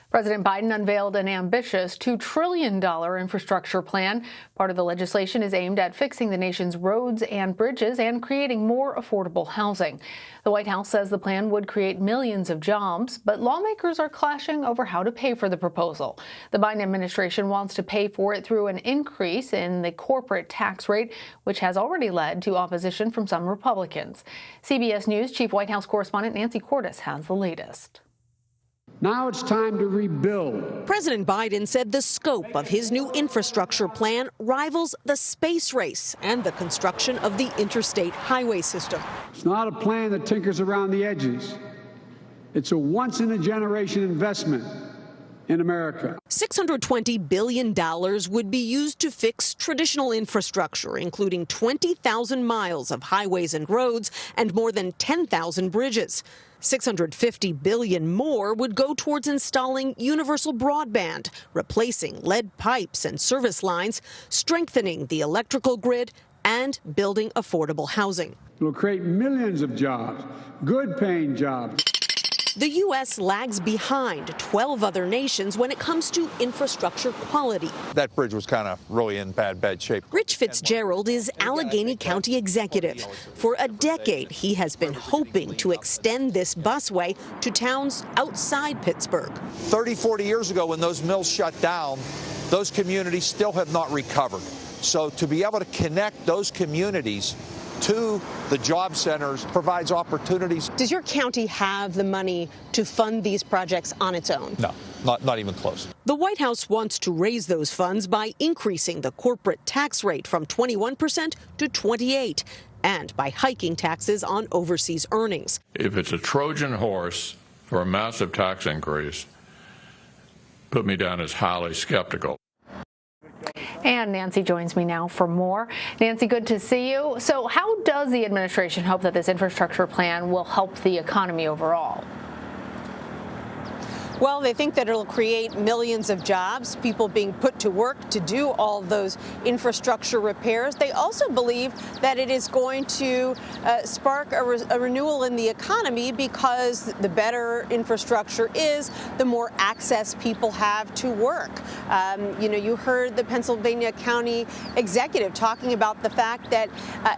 President Biden unveiled an ambitious $2 trillion infrastructure plan. Part of the legislation is aimed at fixing the nation's roads and bridges and creating more affordable housing. The White House says the plan would create millions of jobs, but lawmakers are clashing over how to pay for the proposal. The Biden administration wants to pay for it through an increase in the corporate tax rate, which has already led to opposition from some Republicans. CBS News Chief White House correspondent Nancy Cordes has the latest. Now it's time to rebuild. President Biden said the scope of his new infrastructure plan rivals the space race and the construction of the interstate highway system. It's not a plan that tinkers around the edges. It's a once-in-a-generation investment in America. $620 billion would be used to fix traditional infrastructure, including 20,000 miles of highways and roads and more than 10,000 bridges. $650 billion more would go towards installing universal broadband, replacing lead pipes and service lines, strengthening the electrical grid, and building affordable housing. It will create millions of jobs, good-paying jobs. The U.S. lags behind 12 other nations when it comes to infrastructure quality. That bridge was kind of really in bad shape. Rich Fitzgerald is Allegheny County executive. For a decade, he has been hoping to extend this busway to towns outside Pittsburgh. 30, 40 years ago, when those mills shut down, those communities still have not recovered. So to be able to connect those communities to the job centers provides opportunities. Does your county have the money to fund these projects on its own? No, not even close. The White House wants to raise those funds by increasing the corporate tax rate from 21% to 28%, and by hiking taxes on overseas earnings. If it's a Trojan horse for a massive tax increase, put me down as highly skeptical. And Nancy joins me now for more. Nancy, good to see you. So how does the administration hope that this infrastructure plan will help the economy overall? Well, they think that it'll create millions of jobs, people being put to work to do all those infrastructure repairs. They also believe that it is going to spark a renewal in the economy, because the better infrastructure is, the more access people have to work. You heard the Pennsylvania County executive talking about the fact that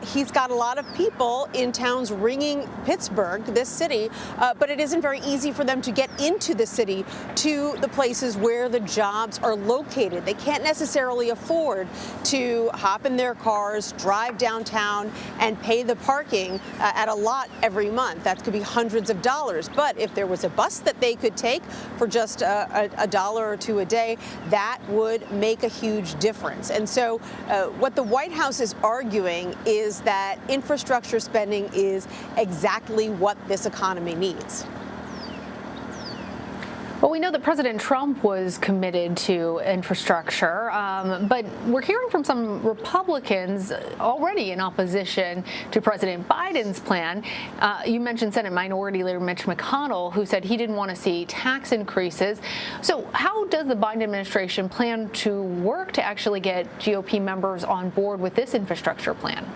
he's got a lot of people in towns ringing Pittsburgh, this city, but it isn't very easy for them to get into the city to the places where the jobs are located. They can't necessarily afford to hop in their cars, drive downtown, and pay the parking at a lot every month. That could be hundreds of dollars. But if there was a bus that they could take for just a dollar or two a day, that would make a huge difference. And so what the White House is arguing is that infrastructure spending is exactly what this economy needs. Well, we know that President Trump was committed to infrastructure, but we're hearing from some Republicans already in opposition to President Biden's plan. You mentioned Senate Minority Leader Mitch McConnell, who said he didn't want to see tax increases. So how does the Biden administration plan to work to actually get GOP members on board with this infrastructure plan?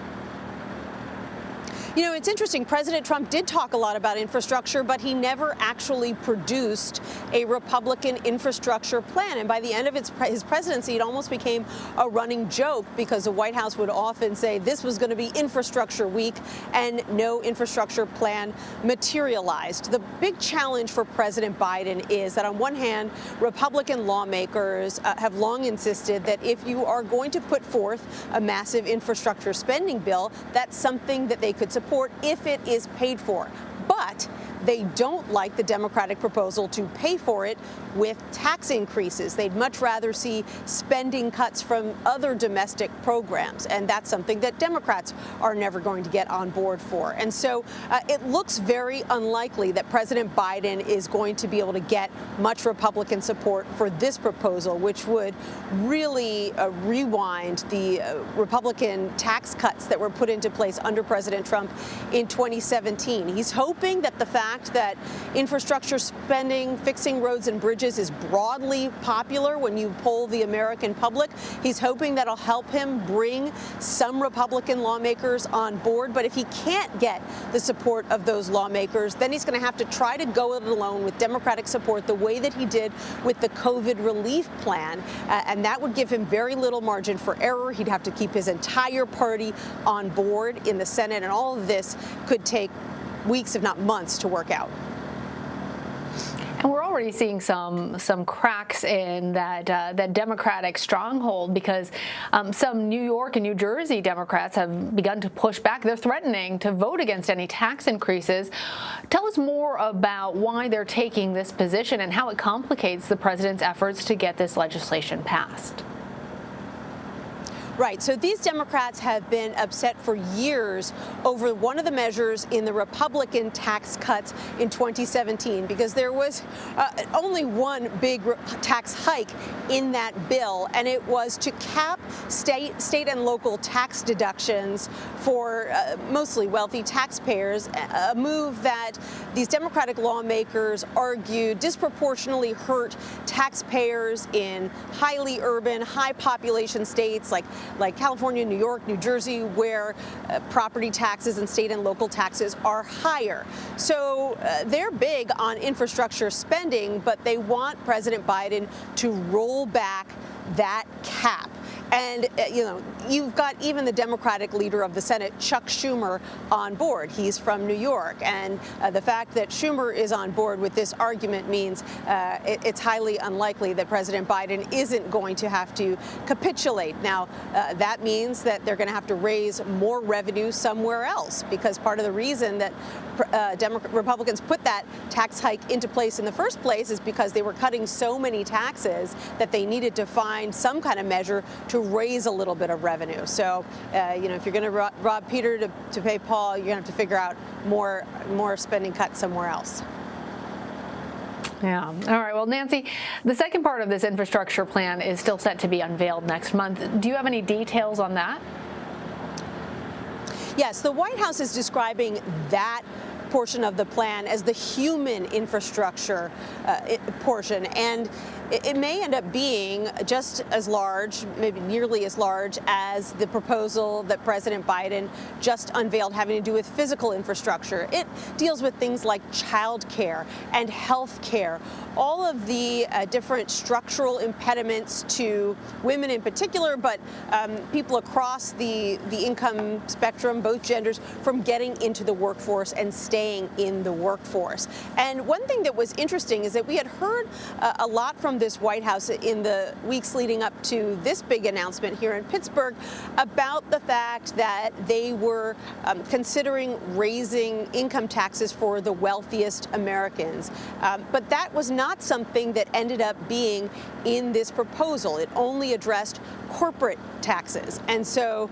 You know, it's interesting. President Trump did talk a lot about infrastructure, but he never actually produced a Republican infrastructure plan. And by the end of his presidency, it almost became a running joke, because the White House would often say this was going to be infrastructure week, and no infrastructure plan materialized. The big challenge for President Biden is that, on one hand, Republican lawmakers have long insisted that if you are going to put forth a massive infrastructure spending bill, that's something that they could support if it is paid for. But they don't like the Democratic proposal to pay for it with tax increases. They'd much rather see spending cuts from other domestic programs, and that's something that Democrats are never going to get on board for. And so it looks very unlikely that President Biden is going to be able to get much Republican support for this proposal, which would really rewind the Republican tax cuts that were put into place under President Trump in 2017. He's hoping that the fact fact that infrastructure spending, fixing roads and bridges is broadly popular when you poll the American public. He's hoping that'll help him bring some Republican lawmakers on board. But if he can't get the support of those lawmakers, then he's going to have to try to go it alone with Democratic support the way that he did with the COVID relief plan. And that would give him very little margin for error. He'd have to keep his entire party on board in the Senate. And all of this could take weeks, if not months, to work out. And we're already seeing some cracks in that Democratic stronghold because some New York and New Jersey Democrats have begun to push back. They're threatening to vote against any tax increases. Tell us more about why they're taking this position and how it complicates the president's efforts to get this legislation passed. Right. So these Democrats have been upset for years over one of the measures in the Republican tax cuts in 2017, because there was only one big tax hike in that bill, and it was to cap state and local tax deductions for mostly wealthy taxpayers, a move that these Democratic lawmakers argued disproportionately hurt taxpayers in highly urban, high population states like California, New York, New Jersey, where property taxes and state and local taxes are higher. So they're big on infrastructure spending, but they want President Biden to roll back that cap. And, you've got even the Democratic leader of the Senate, Chuck Schumer, on board. He's from New York. And the fact that Schumer is on board with this argument means it's highly unlikely that President Biden isn't going to have to capitulate. Now, that means that they're going to have to raise more revenue somewhere else, because part of the reason that Republicans put that tax hike into place in the first place is because they were cutting so many taxes that they needed to find some kind of measure to raise a little bit of revenue. So, if you're going to rob Peter to pay Paul, you're going to have to figure out more spending cuts somewhere else. Yeah. All right. Well, Nancy, the second part of this infrastructure plan is still set to be unveiled next month. Do you have any details on that? Yes, the White House is describing that portion of the plan as the human infrastructure portion, and it may end up being just as large, maybe nearly as large, as the proposal that President Biden just unveiled having to do with physical infrastructure. It deals with things like child care and health care, all of the different structural impediments to women in particular, but people across the income spectrum, both genders, from getting into the workforce and staying in the workforce. And one thing that was interesting is that we had heard a lot from this White House in the weeks leading up to this big announcement here in Pittsburgh about the fact that they were considering raising income taxes for the wealthiest Americans. But that was not something that ended up being in this proposal. It only addressed corporate taxes. And so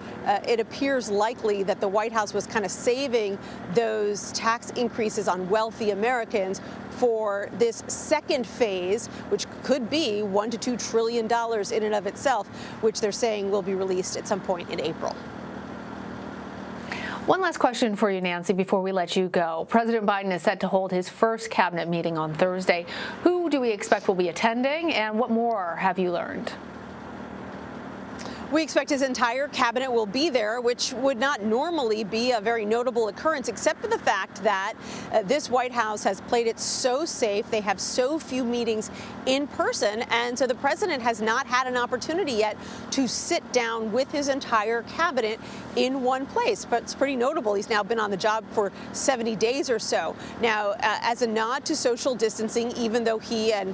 it appears likely that the White House was kind of saving those tax increases on wealthy Americans for this second phase, which could be $1 to $2 trillion in and of itself, which they're saying will be released at some point in April. One last question for you, Nancy, before we let you go. President Biden is set to hold his first cabinet meeting on Thursday. Who do we expect will be attending, and what more have you learned? We expect his entire cabinet will be there, which would not normally be a very notable occurrence, except for the fact that this White House has played it so safe. They have so few meetings in person, and so the president has not had an opportunity yet to sit down with his entire cabinet in one place. But it's pretty notable. He's now been on the job for 70 days or so. Now, as a nod to social distancing, even though he and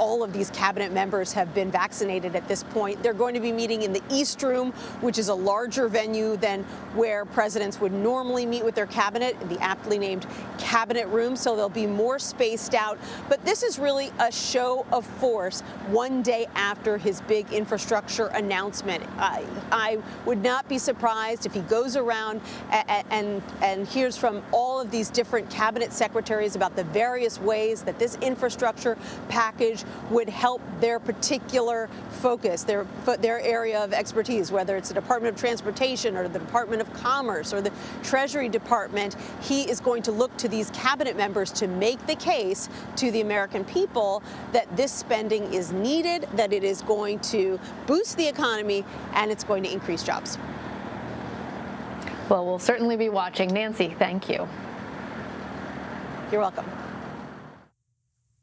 all of these cabinet members have been vaccinated at this point, they're going to be meeting in the East Room, which is a larger venue than where presidents would normally meet with their cabinet, the aptly named Cabinet Room, so they'll be more spaced out. But this is really a show of force one day after his big infrastructure announcement. I would not be surprised if he goes around and hears from all of these different cabinet secretaries about the various ways that this infrastructure package would help their particular focus, their area of expertise, whether it's the Department of Transportation or the Department of Commerce or the Treasury Department. He is going to look to these cabinet members to make the case to the American people that this spending is needed, that it is going to boost the economy, and it's going to increase jobs. Well, we'll certainly be watching. Nancy, thank you. You're welcome.